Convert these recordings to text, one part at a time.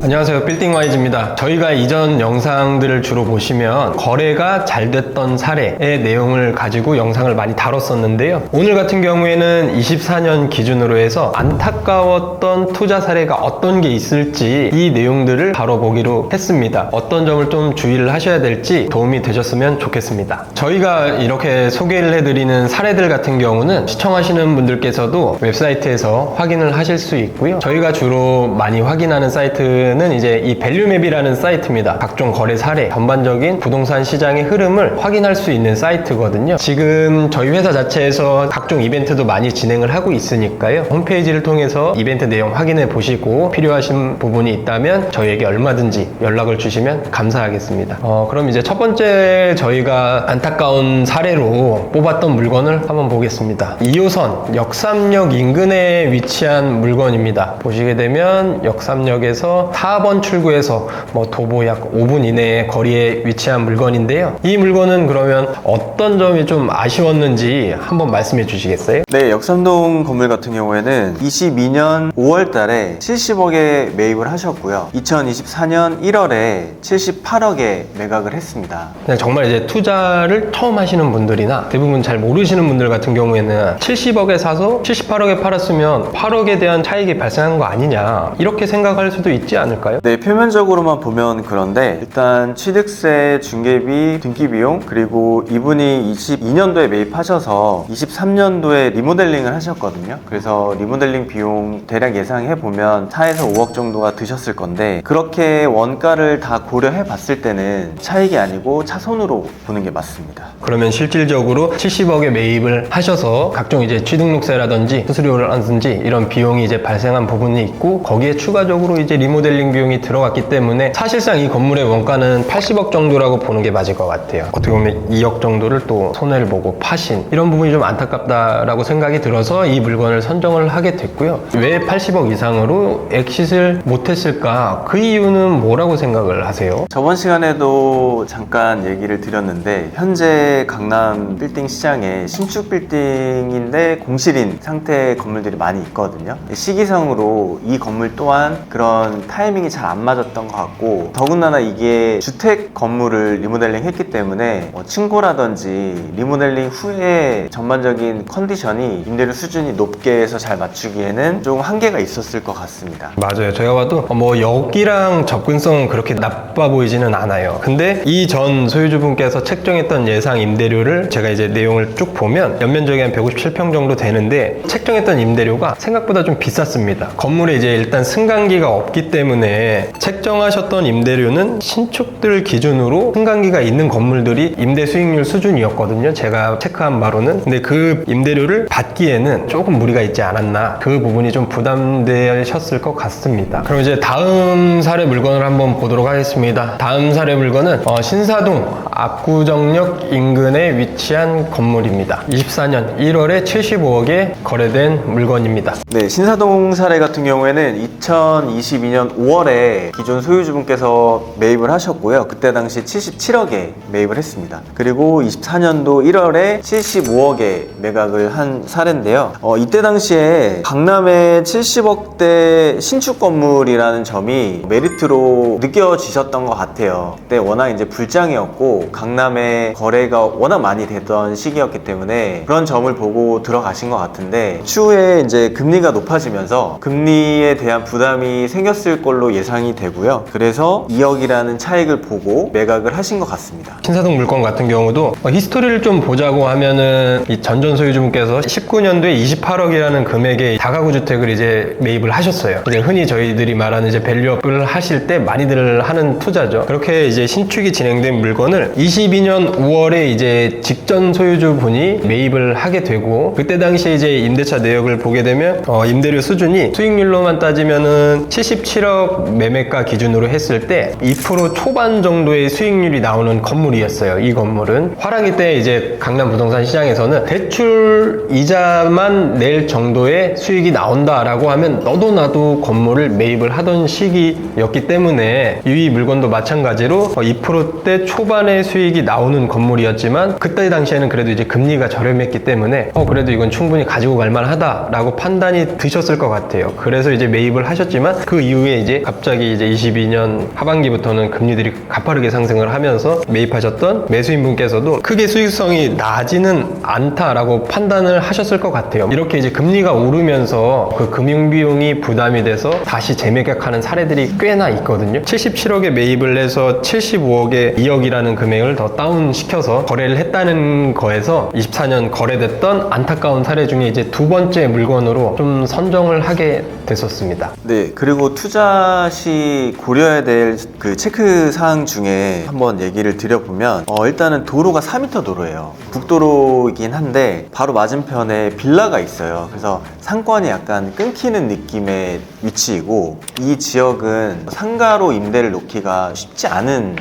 안녕하세요, 빌딩와이즈입니다. 저희가 이전 영상들을 주로 보시면 거래가 잘 됐던 사례의 내용을 가지고 영상을 많이 다뤘었는데요. 오늘 같은 경우에는 24년 기준으로 해서 안타까웠던 투자 사례가 어떤 게 있을지 이 내용들을 다뤄보기로 했습니다. 어떤 점을 좀 주의를 하셔야 될지 도움이 되셨으면 좋겠습니다. 저희가 이렇게 소개를 해드리는 사례들 같은 경우는 시청하시는 분들께서도 웹사이트에서 확인을 하실 수 있고요. 저희가 주로 많이 확인하는 사이트는 이제 이 밸류맵이라는 사이트입니다. 각종 거래 사례, 전반적인 부동산 시장의 흐름을 확인할 수 있는 사이트거든요. 지금 저희 회사 자체에서 각종 이벤트도 많이 진행을 하고 있으니까요. 홈페이지를 통해서 이벤트 내용 확인해 보시고 필요하신 부분이 있다면 저희에게 얼마든지 연락을 주시면 감사하겠습니다. 그럼 이제 첫 번째 저희가 안타까운 사례로 뽑았던 물건을 한번 보겠습니다. 2호선 역삼역 인근에 위치한 물건입니다. 보시게 되면 역삼역에서 4번 출구에서 도보 약 5분 이내의 거리에 위치한 물건인데요. 이 물건은 그러면 어떤 점이 좀 아쉬웠는지 한번 말씀해 주시겠어요? 네, 역삼동 건물 같은 경우에는 22년 5월 달에 70억에 매입을 하셨고요. 2024년 1월에 78억에 매각을 했습니다. 정말 이제 투자를 처음 하시는 분들이나 대부분 잘 모르시는 분들 같은 경우에는 70억에 사서 78억에 팔았으면 8억에 대한 차익이 발생한 거 아니냐 이렇게 생각할 수도 있지 않을까요? 네, 표면적으로만 보면 그런데 일단 취득세, 중개비, 등기비용, 그리고 이분이 22년도에 매입하셔서 23년도에 리모델링을 하셨거든요. 그래서 리모델링 비용 대략 예상해보면 4에서 5억 정도가 드셨을 건데 그렇게 원가를 다 고려해 봤을 때는 차익이 아니고 차손으로 보는 게 맞습니다. 그러면 실질적으로 70억에 매입을 하셔서 각종 이제 취등록세라든지 수수료라든지 이런 비용이 이제 발생한 부분이 있고 거기에 추가적으로 이제 리모델링 비용이 들어갔기 때문에 사실상 이 건물의 원가는 80억 정도라고 보는 게 맞을 것 같아요. 어떻게 보면 2억 정도를 또 손해를 보고 파신 이런 부분이 좀 안타깝다라고 생각이 들어서 이 물건을 선정을 하게 됐고요. 왜 80억 이상으로 엑싯을 못했을까? 그 이유는 뭐라고 생각을 하세요? 저번 시간에도 잠깐 얘기를 드렸는데 현재 강남 빌딩 시장에 신축 빌딩인데 공실인 상태의 건물들이 많이 있거든요. 시기상으로 이 건물 또한 그런 타이밍이 잘 안 맞았던 것 같고 더군다나 이게 주택 건물을 리모델링 했기 때문에 층고라든지 리모델링 후에 전반적인 컨디션이 임대료 수준이 높게 해서 잘 맞추기에는 좀 한계가 있었을 것 같습니다. 맞아요. 제가 봐도 여기랑 접근성은 그렇게 나빠 보이지는 않아요. 근데 이 전 소유주분께서 책정했던 예상 임대료를 제가 이제 내용을 쭉 보면 연면적이 한 157평 정도 되는데 책정했던 임대료가 생각보다 좀 비쌌습니다. 건물에 이제 일단 승강기가 없기 때문에 책정하셨던 임대료는 신축들 기준으로 승강기가 있는 건물들이 임대 수익률 수준이었거든요. 제가 체크한 바로는. 근데 그 임대료를 받기에는 조금 무리가 있지 않았나. 그 부분이 좀 부담되셨을 것 같습니다. 그럼 이제 다음 사례 물건을 한번 보도록 하겠습니다. 다음 사례 물건은 신사동 압구정역 인근에 위치한 건물입니다. 24년 1월에 75억에 거래된 물건입니다. 네, 신사동 사례 같은 경우에는 2022년 5월에 기존 소유주분께서 매입을 하셨고요. 그때 당시 77억에 매입을 했습니다. 그리고 24년도 1월에 75억에 매각을 한 사례인데요. 이때 당시에 강남에 70억대 신축 건물이라는 점이 메리트로 느껴지셨던 것 같아요. 그때 워낙 이제 불장이었고 강남에 거래가 워낙 많이 되던 시기였기 때문에 그런 점을 보고 들어가신 것 같은데 추후에 이제 금리가 높아지면서 금리에 대한 부담이 생겼을 걸로 예상이 되고요. 그래서 2억이라는 차익을 보고 매각을 하신 것 같습니다. 신사동 물건 같은 경우도 히스토리를 좀 보자고 하면은 이 전전 소유주분께서 19년도에 28억이라는 금액의 다가구 주택을 이제 매입을 하셨어요. 이제 흔히 저희들이 말하는 이제 밸류업을 하실 때 많이들 하는 투자죠. 그렇게 이제 신축이 진행된 물건을 22년 5월에 이제 직전 소유주분이 매입을 하게 되고 그때 당시에 이제 임대차 내역을 보게 되면 임대료 수준이 수익률로만 따지면은 77억 매매가 기준으로 했을 때 2% 초반 정도의 수익률이 나오는 건물이었어요. 이 건물은 화랑기 때 이제 강남 부동산 시장에서는 대출 이자만 낼 정도의 수익이 나온다라고 하면 너도 나도 건물을 매입을 하던 시기였기 때문에 이 물건도 마찬가지로 2%대 초반의 수익이 나오는 건물이었지만 그때 당시에는 그래도 이제 금리가 저렴했기 때문에 그래도 이건 충분히 가지고 갈 만하다라고 판단이 드셨을 것 같아요. 그래서 이제 매입을 하셨지만 그 이후에 이제 이제 갑자기 이제 22년 하반기부터는 금리들이 가파르게 상승을 하면서 매입하셨던 매수인분께서도 크게 수익성이 나지는 않다라고 판단을 하셨을 것 같아요. 이렇게 이제 금리가 오르면서 그 금융비용이 부담이 돼서 다시 재매각하는 사례들이 꽤나 있거든요. 77억에 매입을 해서 75억에 2억이라는 금액을 더 다운시켜서 거래를 했다는 거에서 24년 거래됐던 안타까운 사례 중에 이제 두 번째 물건으로 좀 선정을 하게 됐었습니다. 네, 그리고 투자 시 고려해야 될 그 체크 사항 중에 한번 얘기를 드려보면 일단은 도로가 4m 도로예요. 국도로이긴 한데 바로 맞은편에 빌라가 있어요. 그래서 상권이 약간 끊기는 느낌의 위치이고, 이 지역은 상가로 임대를 놓기가 쉽지 않은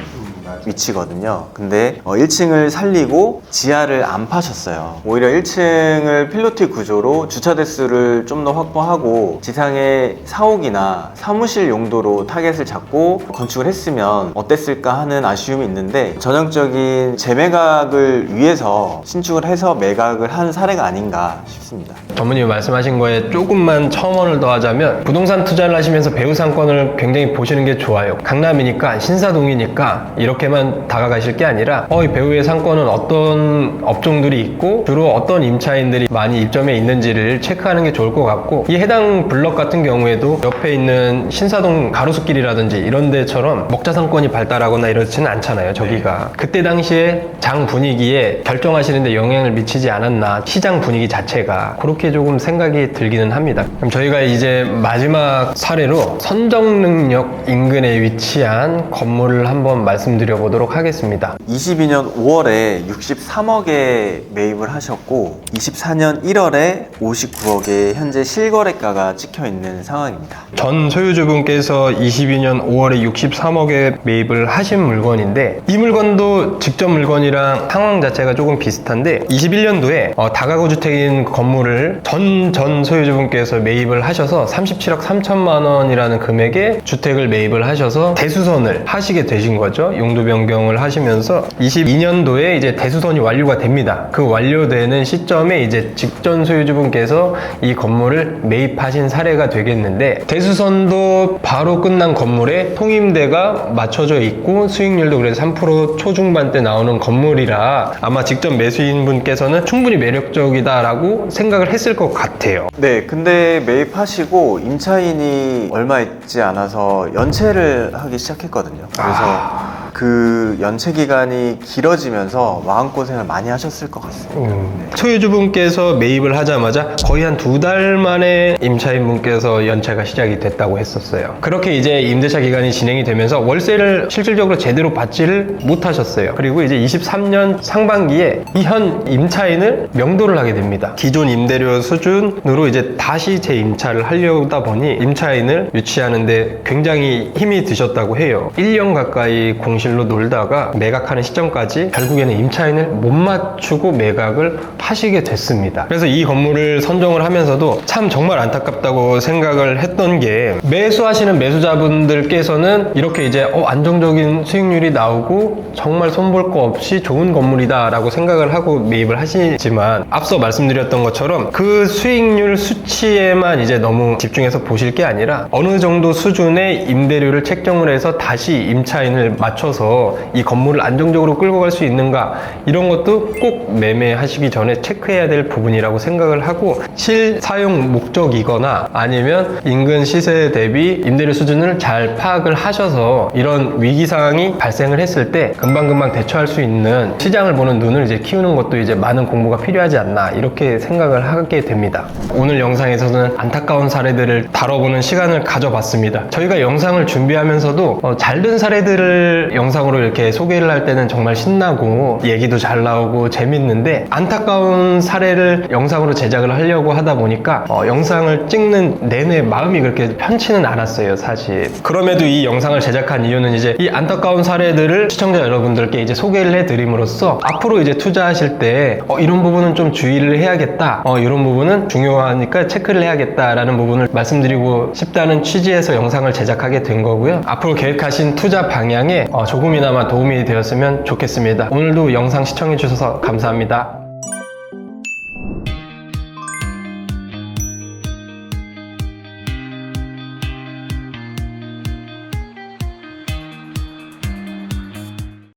위치거든요. 근데 1층을 살리고 지하를 안 파셨어요. 오히려 1층을 필로티 구조로 주차 대수를 좀 더 확보하고 지상에 사옥이나 사무실 용도로 타겟을 잡고 건축을 했으면 어땠을까 하는 아쉬움이 있는데, 전형적인 재매각을 위해서 신축을 해서 매각을 한 사례가 아닌가 싶습니다. 전무님이 말씀하신 거에 조금만 첨언을 더하자면, 부동산 투자를 하시면서 배우 상권을 굉장히 보시는 게 좋아요. 강남이니까, 신사동이니까 이렇게만 다가가실 게 아니라 이 배우의 상권은 어떤 업종들이 있고 주로 어떤 임차인들이 많이 입점해 있는지를 체크하는 게 좋을 것 같고, 이 해당 블럭 같은 경우에도 옆에 있는 신사동 가로수길이라든지 이런 데처럼 먹자 상권이 발달하거나 이렇지는 않잖아요. 저기가 그때 당시에 장 분위기에 결정하시는데 영향을 미치지 않았나, 시장 분위기 자체가 그렇게 조금 생각이 들기는 합니다. 그럼 저희가 이제 마지막 사례로 선정 능력 인근에 위치한 건물을 한번 말씀드려 보도록 하겠습니다. 22년 5월에 63억에 매입을 하셨고 24년 1월에 59억에 현재 실거래가가 찍혀 있는 상황입니다. 전 소유주분께서 22년 5월에 63억에 매입을 하신 물건인데, 이 물건도 직접 물건이랑 상황 자체가 조금 비슷한데, 21년도에 다가구 주택인 건물을 전 소유주분께서 매입을 하셔서 37억 3천만 원이라는 금액의 주택을 매입을 하셔서 대수선을 하시게 되신 거죠. 용도 변경을 하시면서 22년도에 이제 대수선이 완료가 됩니다. 그 완료되는 시점에 이제 직전 소유주분께서 이 건물을 매입하신 사례가 되겠는데, 대수선도 바로 끝난 건물에 통임대가 맞춰져 있고 수익률도 그래서 3% 초중반대 나오는 건물이라 아마 직접 매수인분께서는 충분히 매력적이다라고 생각을 했을 것 같아요. 네, 근데 매입하시고 임차인이 얼마 있지 않아서 연체를 하기 시작했거든요. 그래서 그 연체 기간이 길어지면서 마음고생을 많이 하셨을 것 같습니다. 소유주분께서 매입을 하자마자 거의 한 2달 만에 임차인분께서 연체가 시작이 됐다고 했었어요. 그렇게 이제 임대차 기간이 진행이 되면서 월세를 실질적으로 제대로 받지를 못하셨어요. 그리고 이제 23년 상반기에 이 현 임차인을 명도를 하게 됩니다. 기존 임대료 수준으로 이제 다시 재임차를 하려다 보니 임차인을 유치하는데 굉장히 힘이 드셨다고 해요. 1년 가까이 공실로 놀다가 매각하는 시점까지 결국에는 임차인을 못 맞추고 매각을 하시게 됐습니다. 그래서 이 건물을 선정을 하면서도 참 정말 안타깝다고 생각을 했던 게, 매수하시는 매수자분들께서는 이렇게 이제 안정적인 수익률이 나오고 정말 손볼 거 없이 좋은 건물이다 라고 생각을 하고 매입을 하시지만, 앞서 말씀드렸던 것처럼 그 수익률 수치에만 이제 너무 집중해서 보실 게 아니라 어느 정도 수준의 임대료를 책정을 해서 다시 임차인을 맞춰서 이 건물을 안정적으로 끌고 갈 수 있는가, 이런 것도 꼭 매매하시기 전에 체크해야 될 부분이라고 생각을 하고, 실사용 목적이거나 아니면 인근 시세 대비 임대료 수준을 잘 파악을 하셔서 이런 위기 상황이 발생을 했을 때 금방금방 대처할 수 있는 시장을 보는 눈을 이제 키우는 것도 이제 많은 공부가 필요하지 않나, 이렇게 생각을 하게 됩니다. 오늘 영상에서는 안타까운 사례들을 다뤄보는 시간을 가져봤습니다. 저희가 영상을 준비하면서도 잘된 사례들을 영상으로 이렇게 소개를 할 때는 정말 신나고 얘기도 잘 나오고 재밌는데, 안타까운 사례를 영상으로 제작을 하려고 하다 보니까 영상을 찍는 내내 마음이 그렇게 편치는 않았어요, 사실. 그럼에도 이 영상을 제작한 이유는 이제 이 안타까운 사례들을 시청자 여러분들께 이제 소개를 해드림으로써 앞으로 이제 투자하실 때 이런 부분은 좀 주의를 해야겠다, 이런 부분은 중요하니까 체크를 해야겠다라는 부분을 말씀드리고 싶다는 취지에서 영상을 제작하게 된 거고요. 앞으로 계획하신 투자 방향에 조금이나마 도움이 되었으면 좋겠습니다. 오늘도 영상 시청해 주셔서 감사합니다.